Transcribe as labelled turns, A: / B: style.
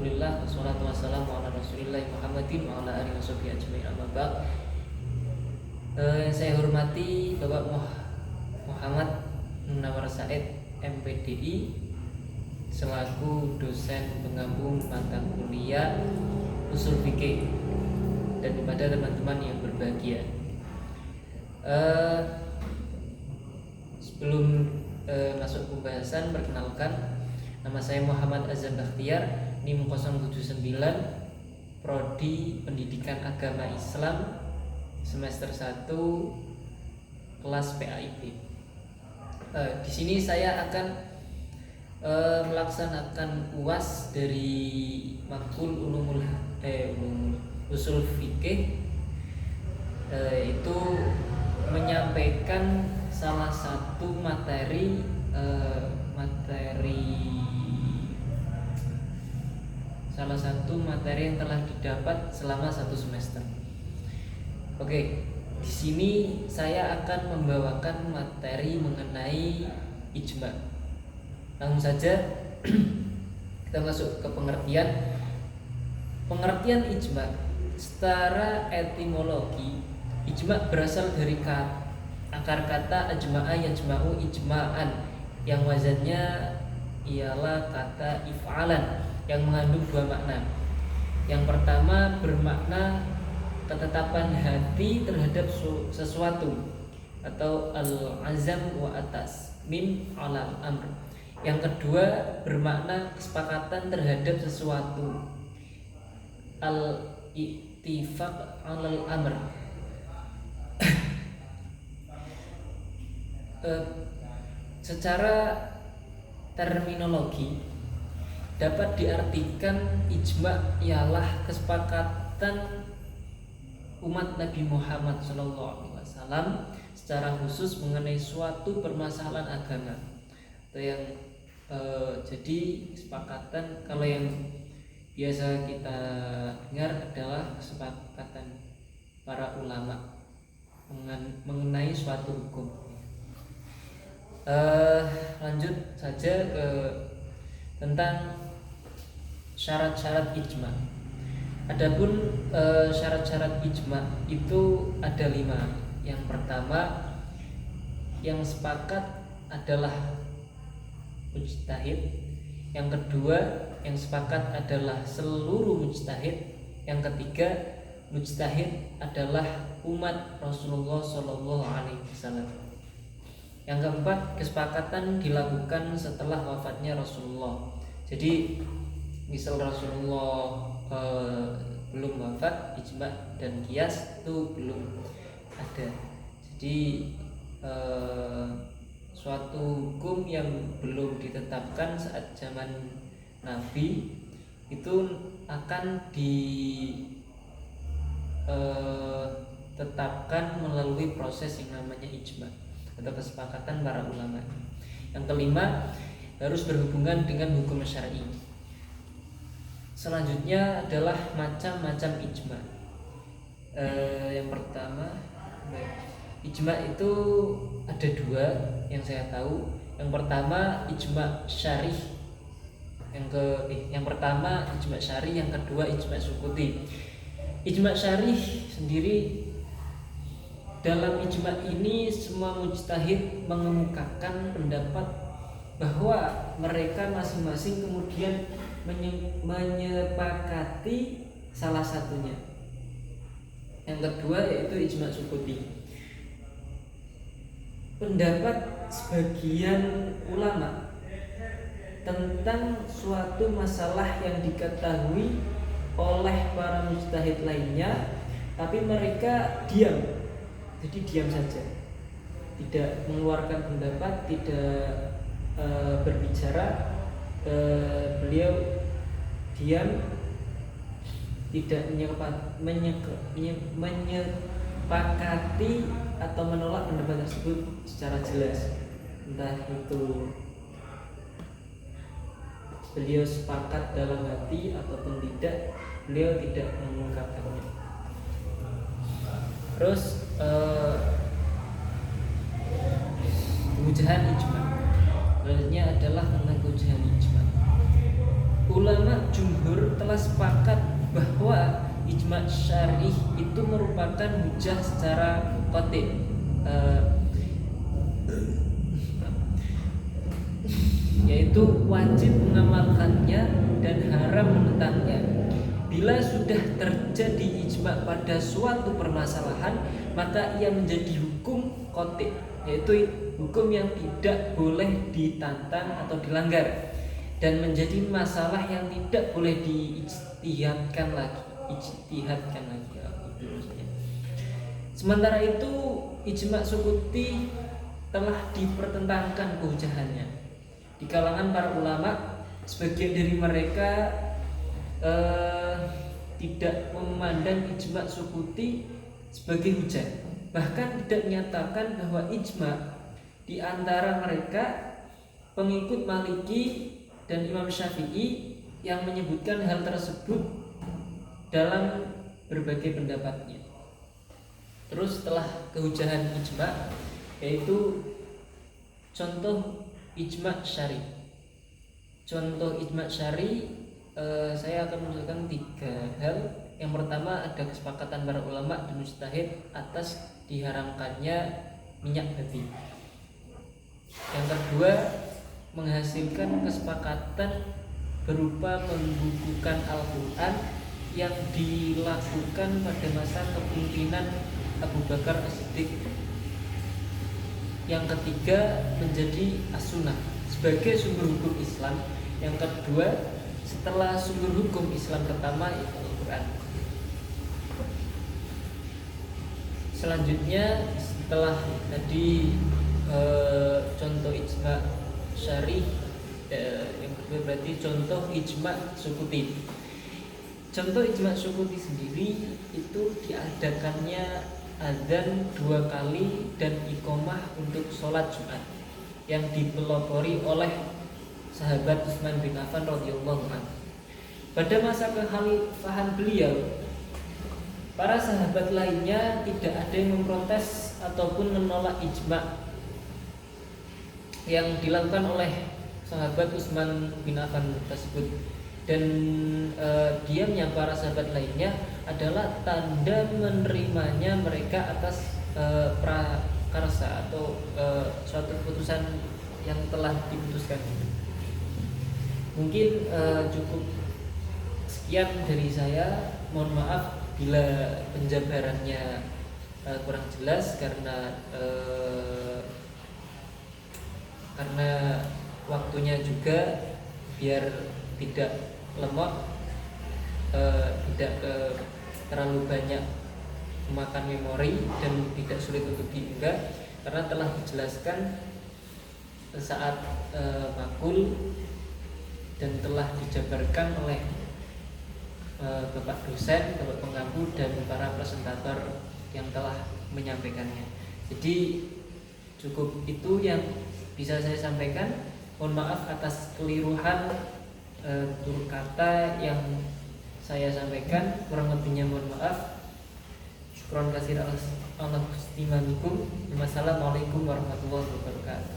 A: Alhamdulillah wassalatu wassalamu ala Rasulillah Muhammadin wa ala alihi washabihi ajmain amma ba'd. Yang saya hormati Bapak Muhammad Munawar Said MPDI selaku dosen penggabung mata kuliah Ushul Fikih dan kepada teman-teman yang berbahagia. Sebelum masuk pembahasan, perkenalkan, nama saya Muhammad Azam Bakhtiar, NIM 079, Prodi Pendidikan Agama Islam, semester 1, kelas PAIB. Di sini saya akan melaksanakan UAS dari Makul Ushul Fikih, itu menyampaikan salah satu materi yang telah didapat selama 1 semester. Oke, di sini saya akan membawakan materi mengenai ijma. Langsung saja kita masuk ke pengertian ijma. Secara etimologi, ijma berasal dari akar kata ajma'a yajma'u ijma'an, yang wazannya ialah kata if'alan, yang mengandung 2 makna. Yang pertama bermakna ketetapan hati terhadap sesuatu atau al-azam wa at-tasmim ala amr. Yang kedua bermakna kesepakatan terhadap sesuatu, al-ittifaq alal amr. Secara terminologi dapat diartikan ijma ialah kesepakatan umat Nabi Muhammad SAW secara khusus mengenai suatu permasalahan agama, atau yang jadi kesepakatan, kalau yang biasa kita dengar adalah kesepakatan para ulama mengenai suatu hukum. Lanjut saja ke tentang syarat-syarat ijma. Adapun syarat-syarat ijma itu ada 5. Yang pertama, yang sepakat adalah mujtahid. Yang kedua, yang sepakat adalah seluruh mujtahid. Yang ketiga, mujtahid adalah umat Rasulullah SAW. Yang keempat, kesepakatan dilakukan setelah wafatnya Rasulullah. Jadi misal Rasulullah belum wafat, ijma dan qiyas itu belum ada. Jadi suatu hukum yang belum ditetapkan saat zaman Nabi itu akan ditetapkan melalui proses yang namanya ijma atau kesepakatan para ulama. Yang kelima, harus berhubungan dengan hukum syar'i. Selanjutnya adalah macam-macam ijma. Yang pertama, ijma itu ada 2 yang saya tahu. Yang pertama ijma syar'i. Yang pertama ijma syar'i, yang kedua ijma sukuti. Ijma syar'i sendiri, dalam ijma ini semua mujtahid mengemukakan pendapat bahwa mereka masing-masing kemudian menyepakati salah satunya. Yang kedua yaitu ijma sukuti. Pendapat sebagian ulama tentang suatu masalah yang diketahui oleh para mujtahid lainnya, tapi mereka diam. Jadi diam saja, tidak mengeluarkan pendapat, tidak berbicara. Beliau diam, tidak menyepakati atau menolak pendapat tersebut secara jelas. Entah itu beliau sepakat dalam hati ataupun tidak, beliau tidak mengungkapkannya. Terus kehujahan ijma. Selanjutnya adalah tentang kehujahan ijma. ulama jumhur telah sepakat bahwa ijma' syar'i itu merupakan hujah secara qati', yaitu wajib mengamalkannya dan haram menentangnya. Bila sudah terjadi ijma' pada suatu permasalahan, maka ia menjadi hukum qati', yaitu hukum yang tidak boleh ditantang atau dilanggar, dan menjadi masalah yang tidak boleh diijtihadkan lagi. Sementara itu ijma' sukuti telah dipertentangkan kehujahannya di kalangan para ulama. Sebagian dari mereka tidak memandang ijma' sukuti sebagai hujah, bahkan tidak menyatakan bahwa ijma' di antara mereka pengikut Maliki dan Imam Syafi'i yang menyebutkan hal tersebut dalam berbagai pendapatnya. Terus setelah kehujahan ijma', yaitu contoh ijma' syari. Contoh ijma' syari, saya akan menunjukkan 3 hal. Yang pertama, ada kesepakatan para ulama dan mujtahid atas diharamkannya minyak babi. Yang kedua, menghasilkan kesepakatan berupa membukukan Al-Quran yang dilakukan pada masa kepemimpinan Abu Bakar As-Siddiq. Yang ketiga, menjadi as-sunnah sebagai sumber hukum Islam. Yang kedua, setelah sumber hukum Islam pertama yaitu Al-Quran. Selanjutnya, setelah tadi contoh ijma' syari, yang kedua berarti contoh ijma' sukuti. Contoh ijma' sukuti sendiri itu diadakannya adzan 2 kali dan iqomah untuk sholat Jumat yang dipelopori oleh sahabat Utsman bin Affan radhiyallahu anhu. Pada masa kekhalifahan beliau, para sahabat lainnya tidak ada yang memprotes ataupun menolak ijma' yang dilakukan oleh sahabat Utsman bin Affan tersebut. Dan diamnya para sahabat lainnya adalah tanda menerimanya mereka atas prakarsa atau suatu keputusan yang telah diputuskan. Mungkin cukup sekian dari saya. Mohon maaf bila penjabarannya kurang jelas karena waktunya juga biar tidak lemot, tidak terlalu banyak memakan memori dan tidak sulit untuk diunggah, karena telah dijelaskan saat makul dan telah dijabarkan oleh Bapak dosen, Bapak pengampu dan para presentator yang telah menyampaikannya. Jadi cukup itu yang bisa saya sampaikan. Mohon maaf atas keliruhan tutur kata yang saya sampaikan, kurang lebihnya mohon maaf. Syukron kasih Allah. Wassalamualaikum warahmatullahi wabarakatuh.